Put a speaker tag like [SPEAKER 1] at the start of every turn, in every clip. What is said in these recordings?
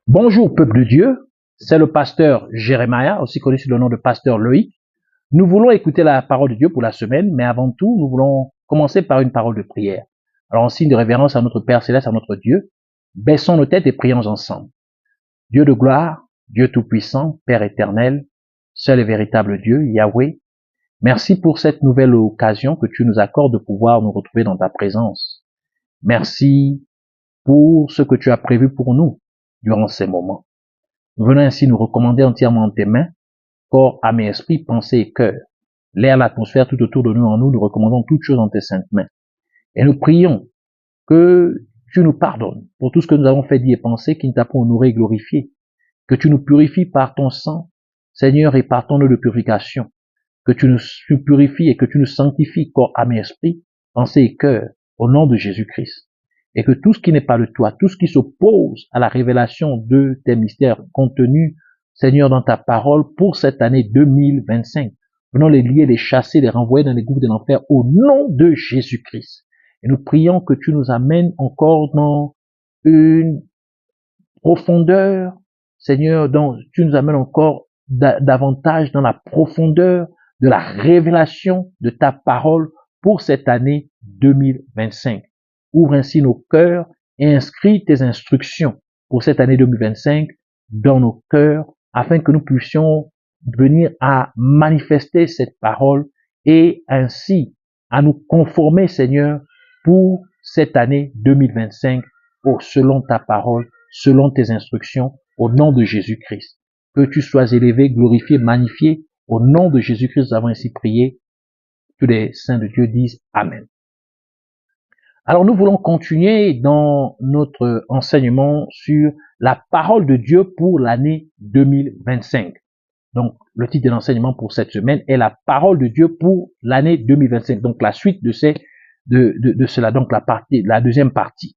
[SPEAKER 1] Bonjour peuple de Dieu, c'est le pasteur Jérémia, aussi connu sous le nom de pasteur Loïc. Nous voulons écouter la parole de Dieu pour la semaine, mais avant tout, nous voulons commencer par une parole de prière. Alors en signe de révérence à notre Père Céleste, à notre Dieu, baissons nos têtes et prions ensemble. Dieu de gloire, Dieu tout-puissant, Père éternel, seul et véritable Dieu, Yahweh, merci pour cette nouvelle occasion que tu nous accordes de pouvoir nous retrouver dans ta présence. Merci pour ce que tu as prévu pour nous durant ces moments. Nous venons ainsi nous recommander entièrement en tes mains, corps, âme et esprit, pensée et cœur. L'air, l'atmosphère, tout autour de nous, en nous, nous recommandons toutes choses en tes saintes mains. Et nous prions que tu nous pardonnes pour tout ce que nous avons fait, dit et pensé, qui ne t'a pas honoré et glorifié. Que tu nous purifies par ton sang, Seigneur, et par ton eau de purification. Que tu nous purifies et que tu nous sanctifies, corps, âme et esprit, pensée et cœur, au nom de Jésus-Christ. Et que tout ce qui n'est pas de toi, tout ce qui s'oppose à la révélation de tes mystères contenus, Seigneur, dans ta parole pour cette année 2025, venons les lier, les chasser, les renvoyer dans les gouffres de l'enfer au nom de Jésus-Christ. Et nous prions que tu nous amènes encore dans une profondeur, Seigneur, dont tu nous amènes encore davantage dans la profondeur de la révélation de ta parole pour cette année 2025. Ouvre ainsi nos cœurs et inscris tes instructions pour cette année 2025 dans nos cœurs afin que nous puissions venir à manifester cette parole et ainsi à nous conformer, Seigneur, pour cette année 2025 selon ta parole, selon tes instructions, au nom de Jésus-Christ. Que tu sois élevé, glorifié, magnifié. Au nom de Jésus-Christ, nous avons ainsi prié. Tous les saints de Dieu disent Amen. Alors nous voulons continuer dans notre enseignement sur la parole de Dieu pour l'année 2025. Donc le titre de l'enseignement pour cette semaine est la parole de Dieu pour l'année 2025. Donc la suite de cela, donc la deuxième partie.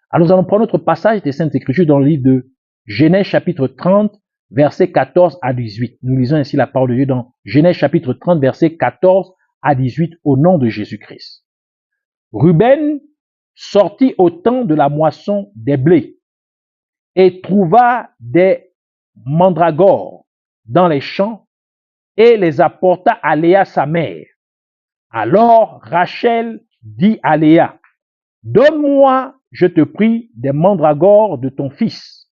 [SPEAKER 1] Alors nous allons prendre notre passage des Saintes Écritures dans le livre de Genèse chapitre 30, versets 14 à 18. Nous lisons ainsi la parole de Dieu dans Genèse chapitre 30, versets 14 à 18 au nom de Jésus-Christ. Ruben sortit au temps de la moisson des blés et trouva des mandragores dans les champs et les apporta à Léa sa mère. Alors Rachel dit à Léa, « Donne-moi, je te prie, des mandragores de ton fils. »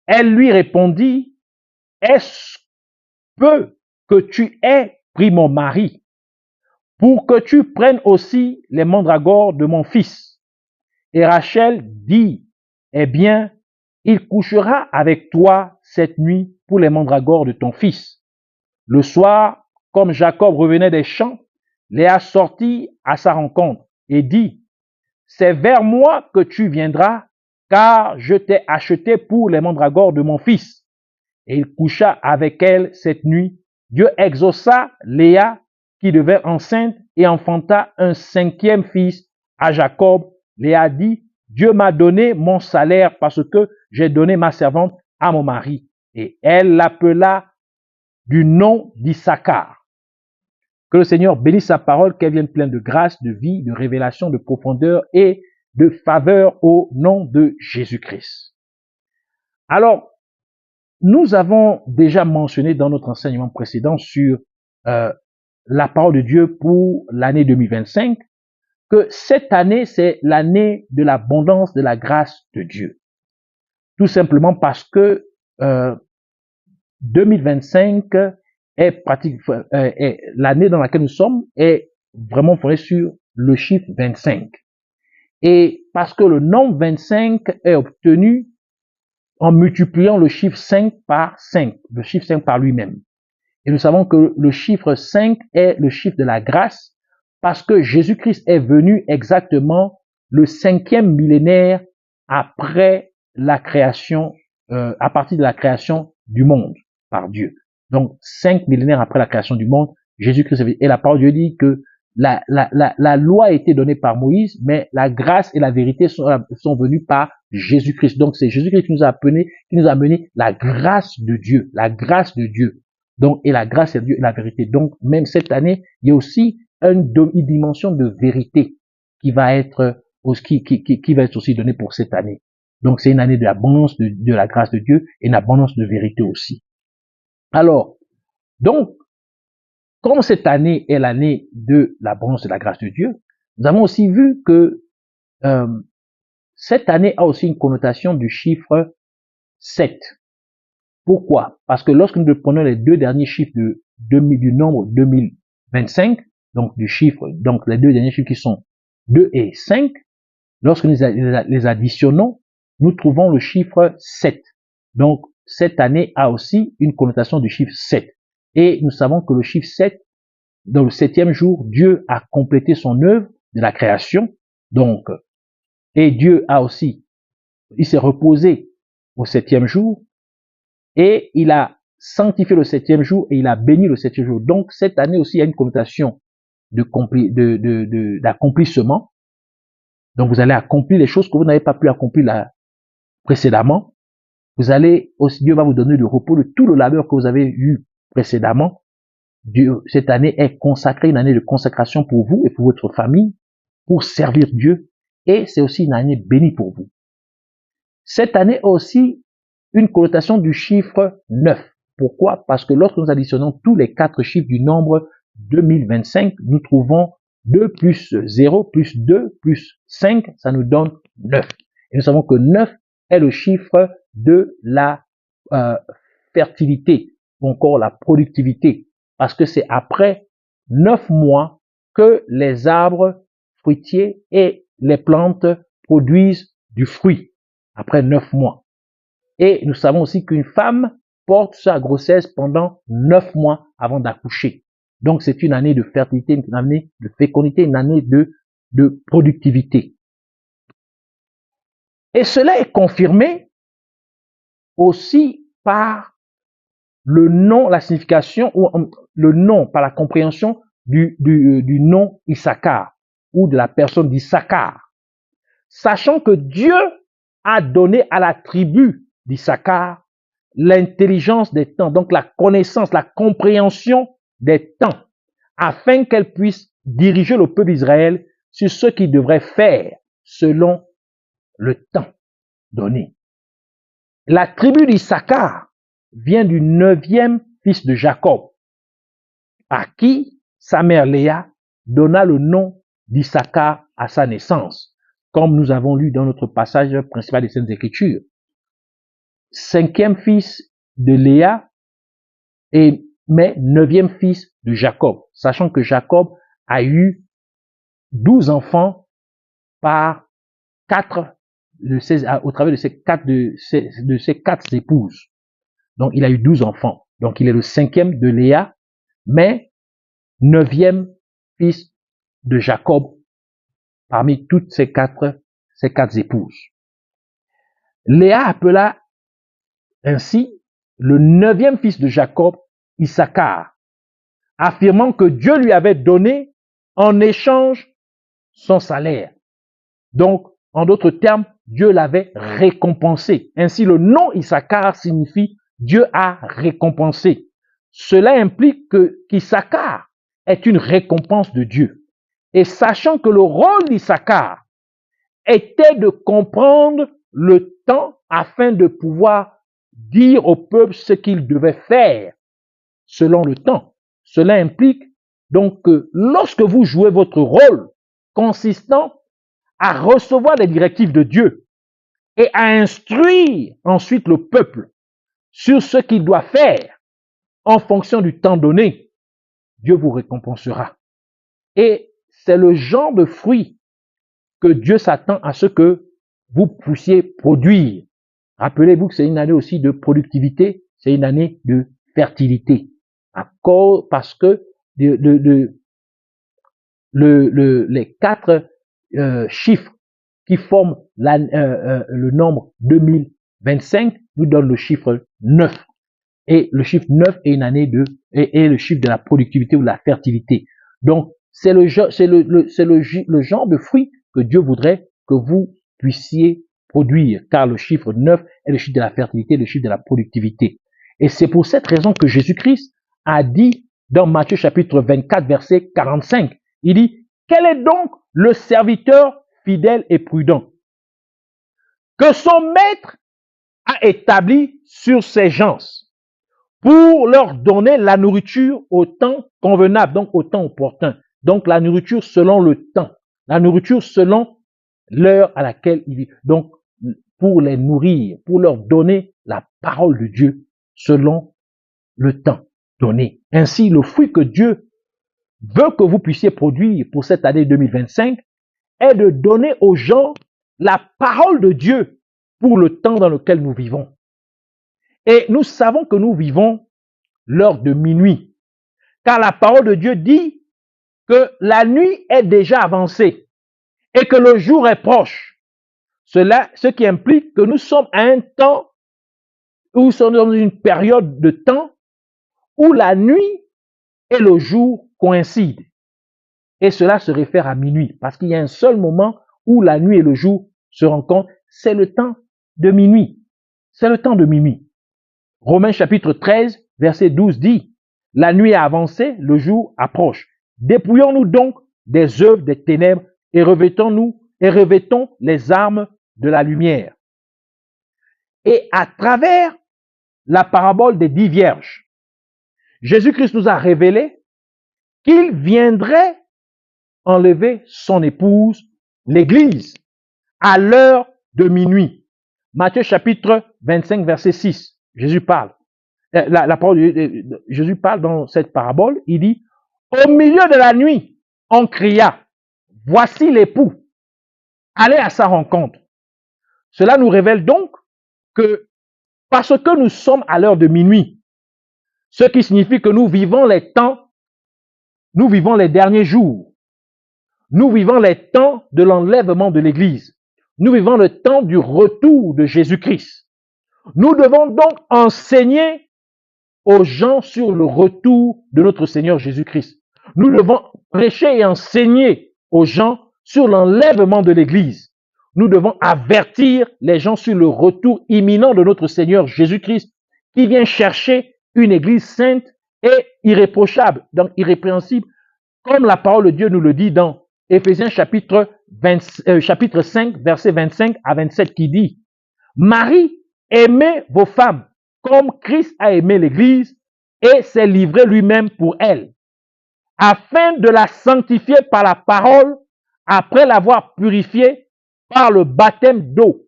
[SPEAKER 1] Elle lui répondit, « Est-ce peu que tu aies pris mon mari, pour que tu prennes aussi les mandragores de mon fils? » Et Rachel dit, « Eh bien, il couchera avec toi cette nuit pour les mandragores de ton fils. » Le soir, comme Jacob revenait des champs, Léa sortit à sa rencontre et dit, « C'est vers moi que tu viendras, car je t'ai acheté pour les mandragores de mon fils. » Et il coucha avec elle cette nuit. Dieu exauça Léa, qui devint enceinte, et enfanta un 5e fils à Jacob. Léa dit, « Dieu m'a donné mon salaire parce que j'ai donné ma servante à mon mari. » Et elle l'appela du nom d'Issachar. Que le Seigneur bénisse sa parole, qu'elle vienne pleine de grâce, de vie, de révélation, de profondeur et de faveur au nom de Jésus-Christ. Alors, nous avons déjà mentionné dans notre enseignement précédent sur la parole de Dieu pour l'année 2025 que cette année, c'est l'année de l'abondance de la grâce de Dieu. Tout simplement parce que 2025 est l'année dans laquelle nous sommes est vraiment fondée sur le chiffre 25. Et parce que le nombre 25 est obtenu en multipliant le chiffre 5 par 5, le chiffre 5 par lui-même. Et nous savons que le chiffre 5 est le chiffre de la grâce parce que Jésus-Christ est venu exactement le 5e millénaire après la création, à partir de la création du monde par Dieu. Donc, 5 millénaires après la création du monde, Jésus-Christ est venu. Et la parole de Dieu dit que la loi a été donnée par Moïse, mais la grâce et la vérité sont venues par Jésus-Christ. Donc, c'est Jésus-Christ qui nous a amené la grâce de Dieu, la grâce de Dieu. Donc, et la grâce de Dieu et la vérité. Donc, même cette année, il y a aussi une dimension de vérité qui va être aussi donnée pour cette année. Donc, c'est une année de l'abondance de la grâce de Dieu et une abondance de vérité aussi. Alors, donc, comme cette année est l'année de l'abondance de la grâce de Dieu, nous avons aussi vu que cette année a aussi une connotation du chiffre 7. Pourquoi? Parce que lorsque nous prenons les deux derniers chiffres du nombre 2025, donc du chiffre, donc les deux derniers chiffres qui sont 2 et 5, lorsque nous les additionnons, nous trouvons le chiffre 7. Donc, cette année a aussi une connotation du chiffre 7. Et nous savons que le chiffre 7, dans le 7e jour, Dieu a complété son œuvre de la création. Donc, et Dieu a aussi, il s'est reposé au 7e jour et il a sanctifié le 7e jour et il a béni le 7e jour. Donc, cette année aussi, il y a une connotation d'accomplissement. Donc, vous allez accomplir les choses que vous n'avez pas pu accomplir précédemment. Vous allez aussi, Dieu va vous donner le repos de tout le labeur que vous avez eu précédemment. Dieu, cette année est consacrée, une année de consacration pour vous et pour votre famille, pour servir Dieu. Et c'est aussi une année bénie pour vous. Cette année a aussi une connotation du chiffre 9. Pourquoi? Parce que lorsque nous additionnons tous les 4 chiffres du nombre 2025, nous trouvons 2 plus 0 plus 2 plus 5, ça nous donne 9. Et nous savons que 9 est le chiffre de la fertilité ou encore la productivité. Parce que c'est après 9 mois que les arbres fruitiers et les plantes produisent du fruit. Après 9 mois. Et nous savons aussi qu'une femme porte sa grossesse pendant 9 mois avant d'accoucher. Donc c'est une année de fertilité, une année de fécondité, une année de productivité. Et cela est confirmé aussi par le nom, la signification, ou le nom, par la compréhension du nom Issachar, ou de la personne d'Issachar. Sachant que Dieu a donné à la tribu d'Issachar l'intelligence des temps, donc la connaissance, la compréhension des temps, afin qu'elle puisse diriger le peuple d'Israël sur ce qu'il devrait faire selon le temps donné. La tribu d'Issachar vient du 9e fils de Jacob, à qui sa mère Léa donna le nom d'Issachar à sa naissance, comme nous avons lu dans notre passage principal des Saintes Écritures. 5e fils de Léa, mais 9e fils de Jacob, sachant que Jacob a eu 12 enfants par 4 au travers de ses 4 épouses. Donc, il a eu 12 enfants. Donc, il est le 5e de Léa, mais 9e fils de Jacob parmi toutes ces quatre épouses. Léa appela ainsi le 9e fils de Jacob, Issachar, affirmant que Dieu lui avait donné en échange son salaire. Donc, en d'autres termes, Dieu l'avait récompensé. Ainsi, le nom Issachar signifie Dieu a récompensé. Cela implique qu'Issachar est une récompense de Dieu. Et sachant que le rôle d'Issachar était de comprendre le temps afin de pouvoir dire au peuple ce qu'il devait faire selon le temps. Cela implique donc que lorsque vous jouez votre rôle consistant à recevoir les directives de Dieu et à instruire ensuite le peuple sur ce qu'il doit faire en fonction du temps donné, Dieu vous récompensera. Et c'est le genre de fruit que Dieu s'attend à ce que vous puissiez produire. Rappelez-vous que c'est une année aussi de productivité, c'est une année de fertilité. Parce que les 4 chiffres qui forment le nombre 2025 nous donnent le chiffre 9. Et le chiffre 9 est une année est le chiffre de la productivité ou de la fertilité. Donc, c'est le genre de fruit que Dieu voudrait que vous puissiez produire, car le chiffre 9 est le chiffre de la fertilité, le chiffre de la productivité. Et c'est pour cette raison que Jésus-Christ a dit dans Matthieu chapitre 24, verset 45, il dit, quel est donc le serviteur fidèle et prudent que son maître a établi sur ses gens pour leur donner la nourriture au temps convenable, donc au temps opportun. Donc la nourriture selon le temps, la nourriture selon l'heure à laquelle ils vivent. Donc pour les nourrir, pour leur donner la parole de Dieu selon le temps donné. Ainsi, le fruit que Dieu veut que vous puissiez produire pour cette année 2025 est de donner aux gens la parole de Dieu pour le temps dans lequel nous vivons. Et nous savons que nous vivons l'heure de minuit, car la parole de Dieu dit que la nuit est déjà avancée et que le jour est proche. Ce qui implique que nous sommes à un temps où nous sommes dans une période de temps où la nuit et le jour coïncident. Et cela se réfère à minuit, parce qu'il y a un seul moment où la nuit et le jour se rencontrent, c'est le temps de minuit. C'est le temps de minuit. Romains chapitre 13, verset 12 dit, « La nuit a avancé, le jour approche. Dépouillons-nous donc des œuvres des ténèbres et revêtons les armes de la lumière. » Et à travers la parabole des 10 vierges, Jésus-Christ nous a révélé qu'il viendrait enlever son épouse, l'Église, à l'heure de minuit. Matthieu chapitre 25, verset 6, Jésus parle. La parole de Jésus parle dans cette parabole, il dit, au milieu de la nuit, on cria, voici l'époux, allez à sa rencontre. Cela nous révèle donc que parce que nous sommes à l'heure de minuit, ce qui signifie que nous vivons les temps, nous vivons les derniers jours, nous vivons les temps de l'enlèvement de l'Église, nous vivons le temps du retour de Jésus-Christ. Nous devons donc enseigner aux gens sur le retour de notre Seigneur Jésus-Christ. Nous devons prêcher et enseigner aux gens sur l'enlèvement de l'Église. Nous devons avertir les gens sur le retour imminent de notre Seigneur Jésus-Christ qui vient chercher une Église sainte et irréprochable, donc irrépréhensible, comme la parole de Dieu nous le dit dans Éphésiens chapitre 5, versets 25 à 27 qui dit « Marie, aimez vos femmes comme Christ a aimé l'Église et s'est livré lui-même pour elle, afin de la sanctifier par la parole, après l'avoir purifiée par le baptême d'eau,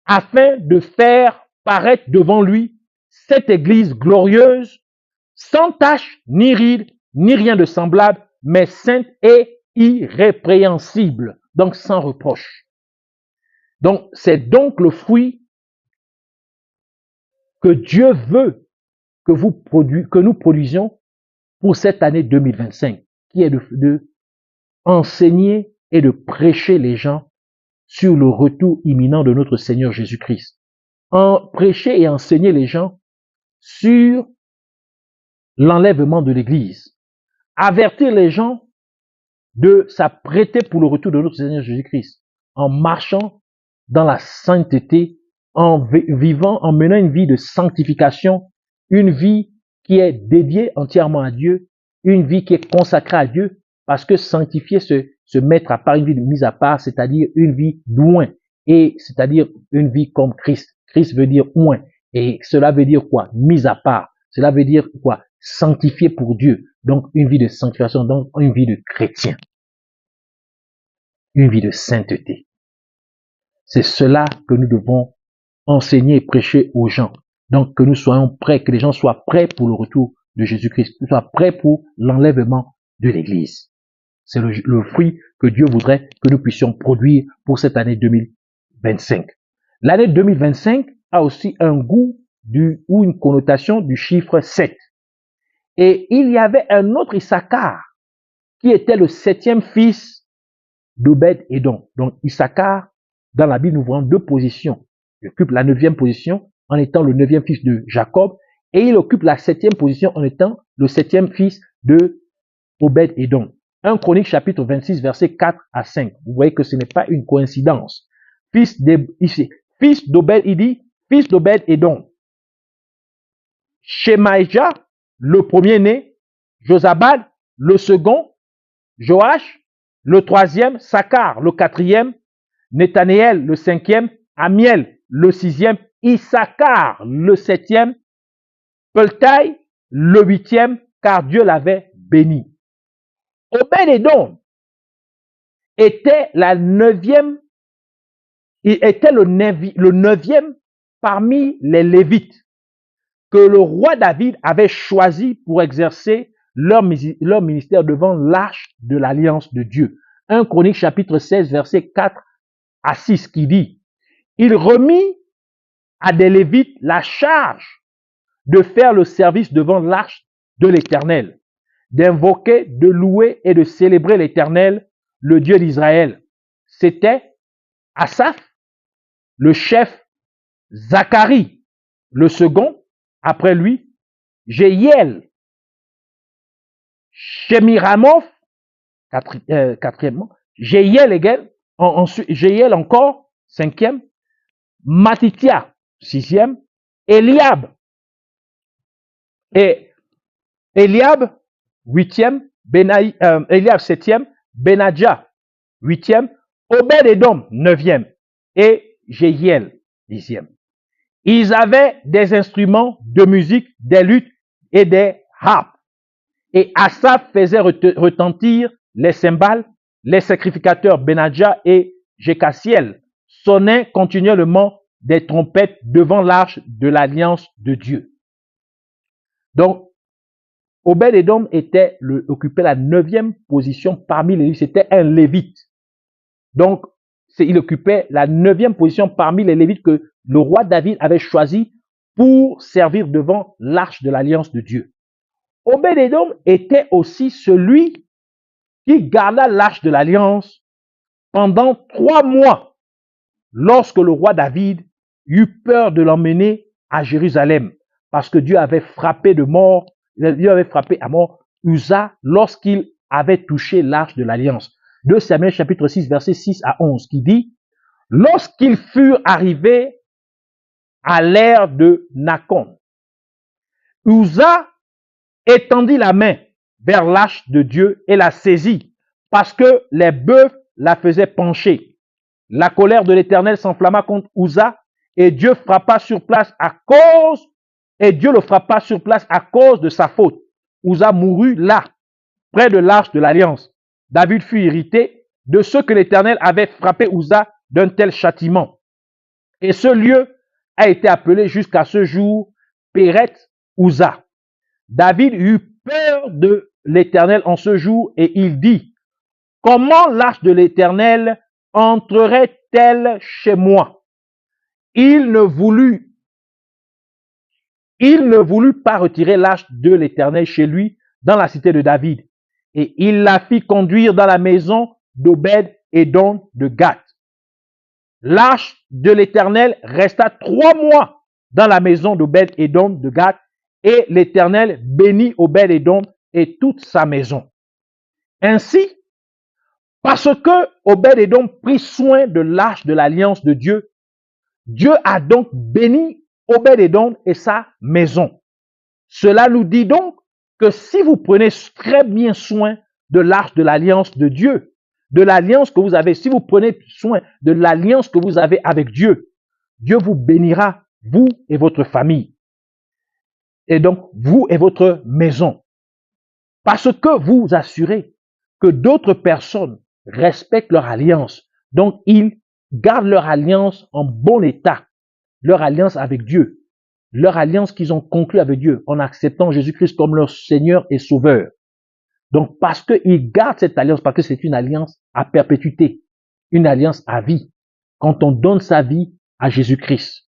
[SPEAKER 1] afin de faire paraître devant lui cette Église glorieuse, sans tache, ni ride, ni rien de semblable, mais sainte et irrépréhensible, donc sans reproche. » Donc, c'est donc le fruit que Dieu veut que nous produisions pour cette année 2025, qui est de enseigner et de prêcher les gens sur le retour imminent de notre Seigneur Jésus-Christ. Prêcher et enseigner les gens sur l'enlèvement de l'Église. Avertir les gens de s'apprêter pour le retour de notre Seigneur Jésus-Christ en marchant dans la sainteté, en menant une vie de sanctification, une vie qui est dédiée entièrement à Dieu, une vie qui est consacrée à Dieu, parce que sanctifier, se mettre à part, une vie de mise à part, c'est-à-dire une vie loin, et c'est-à-dire une vie comme Christ. Christ veut dire loin, et cela veut dire quoi? Mise à part. Cela veut dire quoi? Sanctifié pour Dieu. Donc une vie de sanctification, donc une vie de chrétien. Une vie de sainteté. C'est cela que nous devons enseigner et prêcher aux gens. Donc que nous soyons prêts, que les gens soient prêts pour le retour de Jésus-Christ, qu'ils soient prêts pour l'enlèvement de l'Église. C'est le fruit que Dieu voudrait que nous puissions produire pour cette année 2025. L'année 2025 a aussi un goût ou une connotation du chiffre 7. Et il y avait un autre Issachar qui était le 7e fils d'Obed-Édom. Donc Issachar, dans la Bible, nous voyons 2 positions. Il occupe la 9e position en étant le 9e fils de Jacob, et il occupe la 7e position en étant le 7e fils de Obed-Édom. 1 Chronique chapitre 26 versets 4 à 5. Vous voyez que ce n'est pas une coïncidence. Fils d'Obed, il dit, fils d'Obed-Édom. Shemaïja, le premier-né, Josabad, le second, Joach, le 3e, Sakar, le 4e, Nethanéel le 5e, Amiel le 6e, Issachar le 7e, Peltaï le 8e, car Dieu l'avait béni. Obed-Édom était le neuvième parmi les Lévites que le roi David avait choisi pour exercer leur ministère devant l'arche de l'alliance de Dieu. 1 Chronique chapitre 16 verset 4 à 6 qui dit: il remit à des Lévites la charge de faire le service devant l'arche de l'Éternel, d'invoquer, de louer et de célébrer l'Éternel, le Dieu d'Israël. C'était Asaph, le chef, Zacharie, le second, après lui, Jéhiel, Shemiramoth, quatrièmement, Jéhiel ensuite, Jéhiel encore, cinquième, Matithia, sixième, Eliab, et Eliab, huitième, Eliab, septième, Benadja, huitième, Obed-Édom, neuvième, et Jéhiel, dixième. Ils avaient des instruments de musique, des luttes et des harpes. Et Asaph faisait retentir les cymbales, les sacrificateurs Benadja et Jécassiel sonnaient continuellement des trompettes devant l'arche de l'alliance de Dieu. Donc, Obed-Édom occupait la 9e position parmi les Lévites. C'était un Lévite. Donc, il occupait la 9e position parmi les Lévites que le roi David avait choisi pour servir devant l'arche de l'alliance de Dieu. Obed-Édom était aussi celui qui garda l'arche de l'alliance pendant 3 mois lorsque le roi David eut peur de l'emmener à Jérusalem parce que Dieu avait frappé à mort Uza lorsqu'il avait touché l'arche de l'alliance. 2 Samuel chapitre 6 verset 6 à 11 qui dit: lorsqu'ils furent arrivés à l'ère de Nakon, Uza étendit la main vers l'arche de Dieu et la saisit parce que les bœufs la faisaient pencher. La colère de l'Éternel s'enflamma contre Uza et Dieu le frappa sur place à cause de sa faute. Uza mourut là, près de l'arche de l'alliance. David fut irrité de ce que l'Éternel avait frappé Uza d'un tel châtiment. Et ce lieu a été appelé jusqu'à ce jour Péret Uza. David eut peur de l'Éternel en ce jour et il dit: comment l'arche de l'Éternel entrerait-elle chez moi? Il ne voulut pas retirer l'arche de l'Éternel chez lui dans la cité de David. Et il la fit conduire dans la maison d'Obed-Édom de Gath. L'arche de l'Éternel resta 3 mois dans la maison d'Obed-Édom de Gath, et l'Éternel bénit Obed-Édom et toute sa maison. Ainsi, parce que Obed-Édom prit soin de l'arche de l'alliance de Dieu, Dieu a donc béni Obed-Édom et sa maison. Cela nous dit donc que si vous prenez très bien soin de l'arche de l'alliance de Dieu, de l'alliance que vous avez, si vous prenez soin de l'alliance que vous avez avec Dieu, Dieu vous bénira, vous et votre famille. Et donc, vous et votre maison. Parce que vous assurez que d'autres personnes respectent leur alliance. Donc, ils gardent leur alliance en bon état. Leur alliance avec Dieu. Leur alliance qu'ils ont conclue avec Dieu en acceptant Jésus-Christ comme leur Seigneur et Sauveur. Donc, parce qu'ils gardent cette alliance, parce que c'est une alliance à perpétuité. Une alliance à vie. Quand on donne sa vie à Jésus-Christ.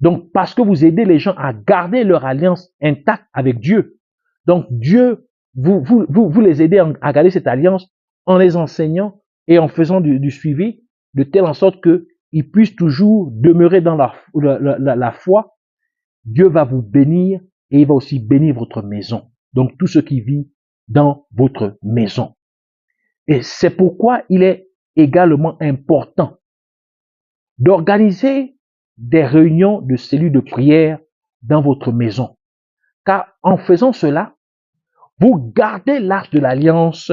[SPEAKER 1] Donc, parce que vous aidez les gens à garder leur alliance intacte avec Dieu. Donc, Dieu, vous les aidez à garder cette alliance en les enseignant et en faisant du suivi, de telle en sorte qu'ils puissent toujours demeurer dans la foi. Dieu va vous bénir et il va aussi bénir votre maison. Donc, tout ce qui vit dans votre maison. Et c'est pourquoi il est également important d'organiser des réunions de cellules de prière dans votre maison. Car en faisant cela, vous gardez l'arche de l'alliance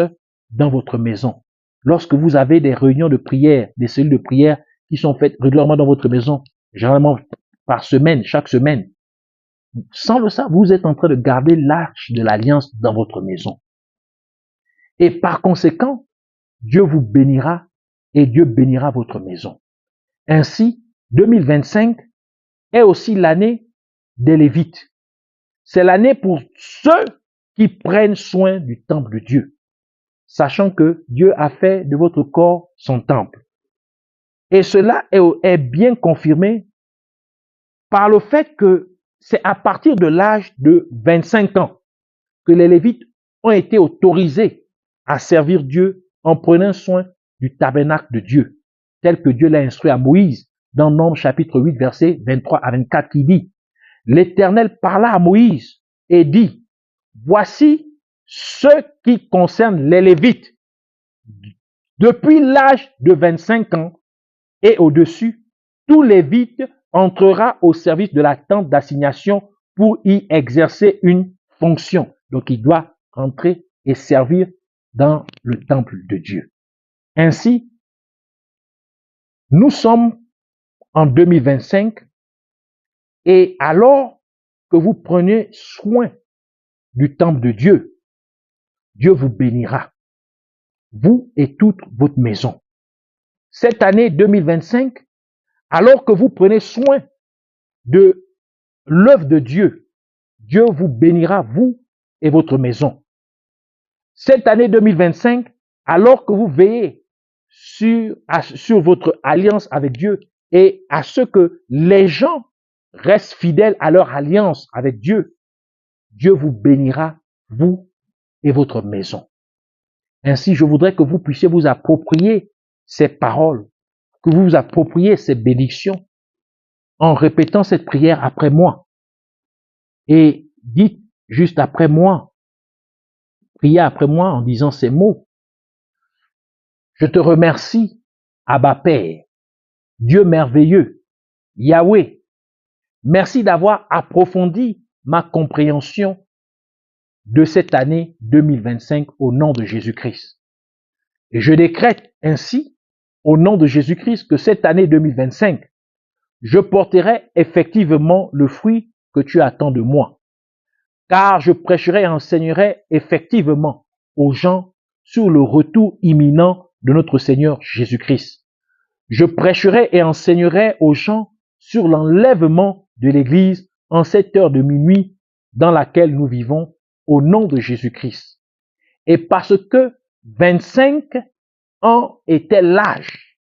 [SPEAKER 1] dans votre maison. lorsque vous avez des réunions de prière, des cellules de prière qui sont faites régulièrement dans votre maison, généralement par semaine, chaque semaine, sans le savoir, vous êtes en train de garder l'arche de l'alliance dans votre maison. Et par conséquent, Dieu vous bénira et Dieu bénira votre maison. Ainsi, 2025 est aussi l'année des Lévites. C'est l'année pour ceux qui prennent soin du temple de Dieu, sachant que Dieu a fait de votre corps son temple. Et cela est bien confirmé par le fait que c'est à partir de l'âge de 25 ans que les Lévites ont été autorisés à servir Dieu en prenant soin du tabernacle de Dieu, tel que Dieu l'a instruit à Moïse dans Nombres chapitre 8, versets 23 à 24, qui dit: L'Éternel parla à Moïse et dit: Voici ce qui concerne les Lévites. Depuis l'âge de 25 ans et au-dessus, tout Lévite entrera au service de la tente d'assignation pour y exercer une fonction. Donc, il doit entrer et servir dans le temple de Dieu. Ainsi, nous sommes en 2025 et alors que vous prenez soin du temple de Dieu, Dieu vous bénira, vous et toute votre maison. Cette année 2025, alors que vous prenez soin de l'œuvre de Dieu, Dieu vous bénira, vous et votre maison. Cette année 2025, alors que vous veillez sur votre alliance avec Dieu et à ce que les gens restent fidèles à leur alliance avec Dieu, Dieu vous bénira, vous et votre maison. Ainsi, je voudrais que vous puissiez vous approprier ces paroles, que vous vous appropriez ces bénédictions en répétant cette prière après moi. Et dites juste après moi, priez après moi en disant ces mots. Je te remercie, Abba Père, Dieu merveilleux, Yahweh. Merci d'avoir approfondi ma compréhension de cette année 2025 au nom de Jésus-Christ. Et je décrète ainsi, au nom de Jésus-Christ, que cette année 2025, je porterai effectivement le fruit que tu attends de moi. Car je prêcherai et enseignerai effectivement aux gens sur le retour imminent de notre Seigneur Jésus-Christ. Je prêcherai et enseignerai aux gens sur l'enlèvement de l'Église en cette heure de minuit dans laquelle nous vivons au nom de Jésus-Christ. Et parce que 25 ans était l'âge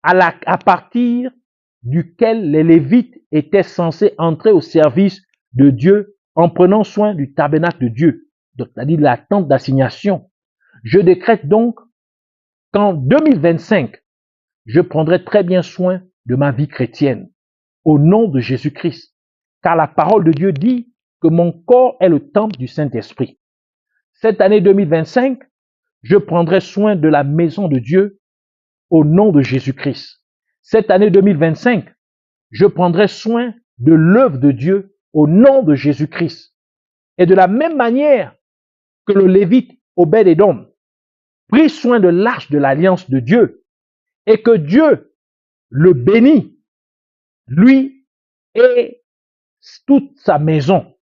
[SPEAKER 1] à partir duquel les Lévites étaient censés entrer au service de Dieu en prenant soin du tabernacle de Dieu, c'est-à-dire de la tente d'assignation. Je décrète donc qu'en 2025, je prendrai très bien soin de ma vie chrétienne, au nom de Jésus-Christ, car la parole de Dieu dit que mon corps est le temple du Saint-Esprit. Cette année 2025, je prendrai soin de la maison de Dieu, au nom de Jésus-Christ. Cette année 2025, je prendrai soin de l'œuvre de Dieu, au nom de Jésus-Christ. Et de la même manière que le Lévite Obed-Édom prit soin de l'arche de l'alliance de Dieu, et que Dieu le bénit, lui et toute sa maison.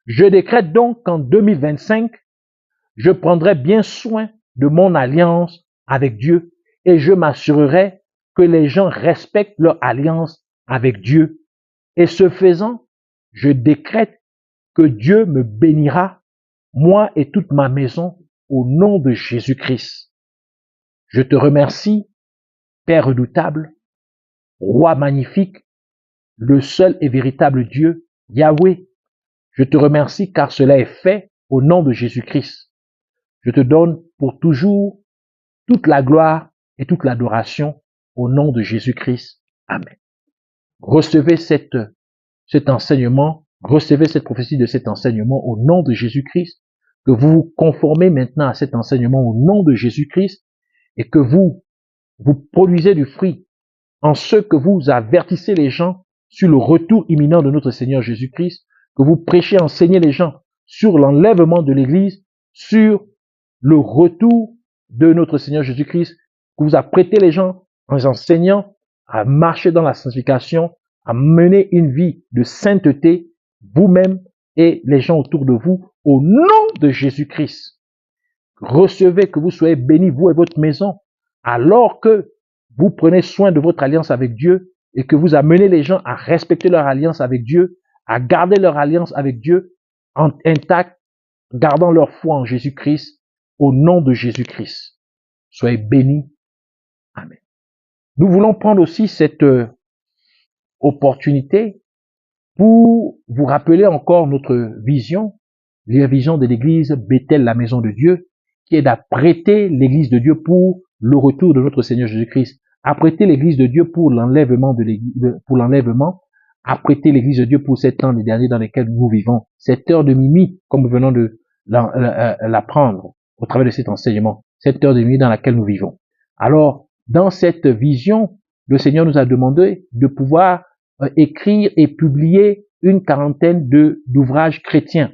[SPEAKER 1] Je décrète donc qu'en 2025, je prendrai bien soin de mon alliance avec Dieu et je m'assurerai que les gens respectent leur alliance avec Dieu. Et ce faisant, je décrète que Dieu me bénira, moi et toute ma maison, au nom de Jésus-Christ. Je te remercie, Père redoutable, Roi magnifique, le seul et véritable Dieu, Yahweh. Je te remercie car cela est fait au nom de Jésus-Christ. Je te donne pour toujours toute la gloire et toute l'adoration au nom de Jésus-Christ. Amen. Recevez cet enseignement, recevez cette prophétie de cet enseignement au nom de Jésus-Christ, que vous vous conformez maintenant à cet enseignement au nom de Jésus-Christ et que vous produisez du fruit en ce que vous avertissez les gens sur le retour imminent de notre Seigneur Jésus-Christ, que vous prêchez, enseignez les gens sur l'enlèvement de l'Église, sur le retour de notre Seigneur Jésus-Christ, que vous apprêtez les gens en les enseignant à marcher dans la sanctification, à mener une vie de sainteté, vous-même et les gens autour de vous, au nom de Jésus-Christ. Recevez que vous soyez bénis, vous et votre maison, alors que vous prenez soin de votre alliance avec Dieu et que vous amenez les gens à respecter leur alliance avec Dieu, à garder leur alliance avec Dieu intacte, gardant leur foi en Jésus-Christ, au nom de Jésus-Christ. Soyez bénis. Amen. Nous voulons prendre aussi cette opportunité pour vous rappeler encore notre vision, la vision de l'église Bethel, la maison de Dieu, qui est d'apprêter l'église de Dieu pour le retour de notre Seigneur Jésus-Christ, apprêter l'église de Dieu pour l'enlèvement apprêter l'église de Dieu pour ces temps derniers dans lesquels nous vivons, cette heure de minuit, comme nous venons de l'apprendre au travers de cet enseignement, cette heure de minuit dans laquelle nous vivons. Alors, dans cette vision, le Seigneur nous a demandé de pouvoir écrire et publier une quarantaine d'ouvrages chrétiens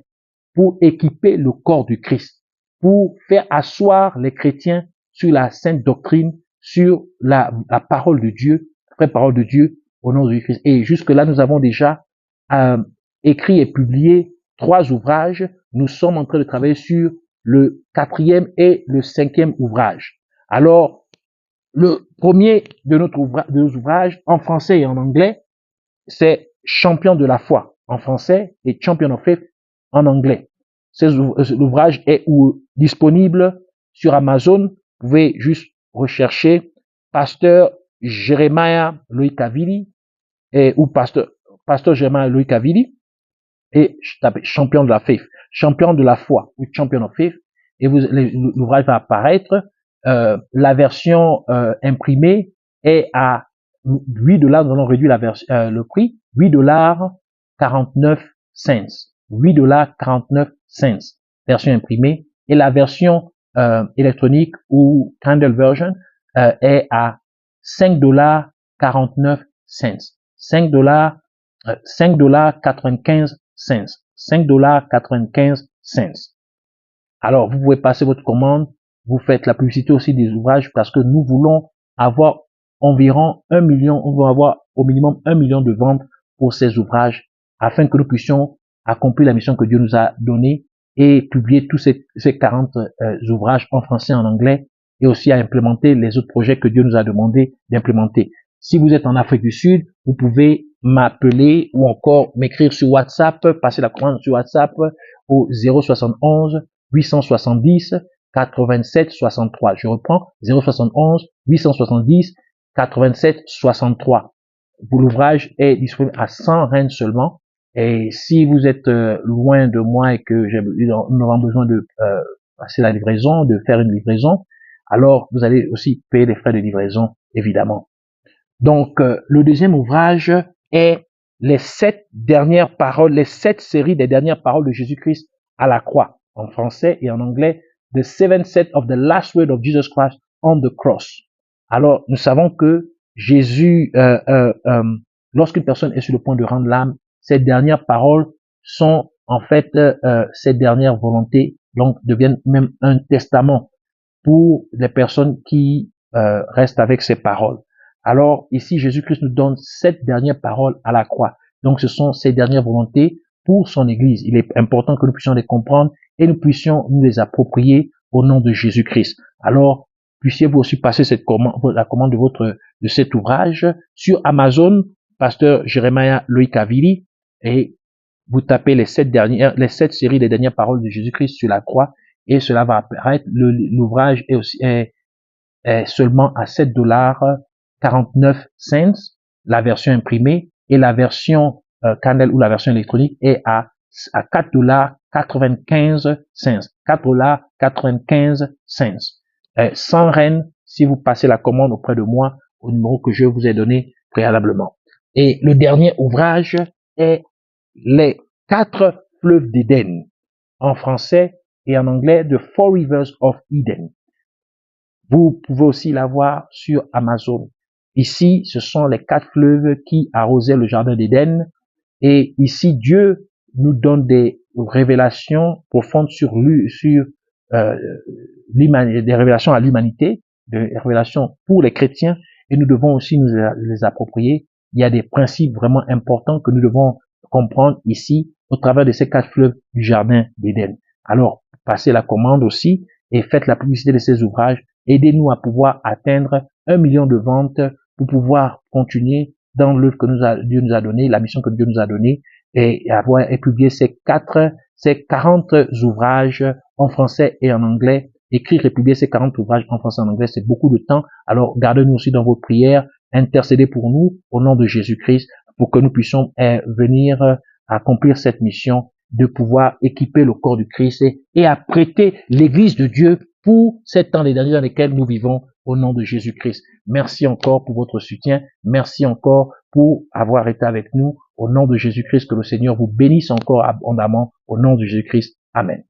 [SPEAKER 1] pour équiper le corps du Christ, pour faire asseoir les chrétiens sur la sainte doctrine, sur la parole de Dieu, la vraie parole de Dieu au nom de Christ. Et jusque-là, nous avons déjà écrit et publié 3 ouvrages. Nous sommes en train de travailler sur le 4e et le 5e ouvrage. Alors, le premier de nos ouvrages, en français et en anglais, c'est Champion de la foi en français et Champion of Faith en anglais. L'ouvrage est disponible sur Amazon. Vous pouvez juste rechercher Pasteur Jeremiah Loïc-Avili ou Pasteur Jeremiah Loïc-Avili et tapez Champion de la Faith, Champion de la foi ou Champion of Faith et l'ouvrage va apparaître. La version imprimée est à $8, nous allons réduire le prix, $8.49, $8.49, version imprimée, et la version électronique ou Kindle version est à $5.49, $5.95, $5.95. Alors, vous pouvez passer votre commande, vous faites la publicité aussi des ouvrages parce que nous voulons avoir environ 1 million, on va avoir au minimum 1 million de ventes pour ces ouvrages afin que nous puissions accomplir la mission que Dieu nous a donnée et publier tous ces 40 ouvrages en français et en anglais et aussi à implémenter les autres projets que Dieu nous a demandé d'implémenter. Si vous êtes en Afrique du Sud, vous pouvez m'appeler ou encore m'écrire sur WhatsApp, passer la commande sur WhatsApp au 071 870 87 63. Je reprends 071 870 87 63. L'ouvrage est disponible à 100 rennes seulement. Et si vous êtes loin de moi et que nous avons besoin de passer la livraison, de faire une livraison, alors vous allez aussi payer les frais de livraison, évidemment. Donc, le deuxième ouvrage est les 7 dernières paroles, les 7 séries des dernières paroles de Jésus-Christ à la croix, en français et en anglais, The 7 Sets of the Last Word of Jesus Christ on the Cross. Alors, nous savons que Jésus, lorsqu'une personne est sur le point de rendre l'âme, ces dernières paroles sont en fait ces dernières volontés, donc deviennent même un testament pour les personnes qui restent avec ces paroles. Alors ici, Jésus-Christ nous donne 7 dernières paroles à la croix. Donc ce sont ces dernières volontés pour son Église. Il est important que nous puissions les comprendre et nous puissions nous les approprier au nom de Jésus-Christ. Alors, puissiez-vous aussi passer la commande de cet ouvrage sur Amazon, Pasteur Jeremiah Loïc-Avili, et vous tapez les 7 séries des dernières paroles de Jésus-Christ sur la croix, et cela va apparaître. L'ouvrage est seulement à $7.49, la version imprimée, et la version Kindle ou la version électronique est à $4.95, $4.95. 100 rennes si vous passez la commande auprès de moi au numéro que je vous ai donné préalablement. Et le dernier ouvrage est les 4 fleuves d'Éden, en français et en anglais, The 4 Rivers of Eden. Vous pouvez aussi l'avoir sur Amazon. Ici, ce sont les 4 fleuves qui arrosaient le jardin d'Éden. Et ici, Dieu nous donne des révélations profondes sur des révélations à l'humanité, des révélations pour les chrétiens, et nous devons aussi nous les approprier. Il y a des principes vraiment importants que nous devons comprendre ici au travers de ces 4 fleuves du jardin d'Éden. Alors, passez la commande aussi et faites la publicité de ces ouvrages. Aidez-nous à pouvoir atteindre 1 million de ventes pour pouvoir continuer dans l'œuvre que Dieu nous a donné, la mission que Dieu nous a donnée, et publier ces 40 ouvrages en français et en anglais. Écrire et publier ces 40 ouvrages en français et en anglais, c'est beaucoup de temps. Alors, gardez-nous aussi dans vos prières, intercédez pour nous au nom de Jésus-Christ pour que nous puissions venir accomplir cette mission de pouvoir équiper le corps du Christ et apprêter l'Église de Dieu pour ces temps les derniers dans lesquels nous vivons au nom de Jésus-Christ. Merci encore pour votre soutien. Merci encore pour avoir été avec nous au nom de Jésus-Christ. Que le Seigneur vous bénisse encore abondamment au nom de Jésus-Christ. Amen.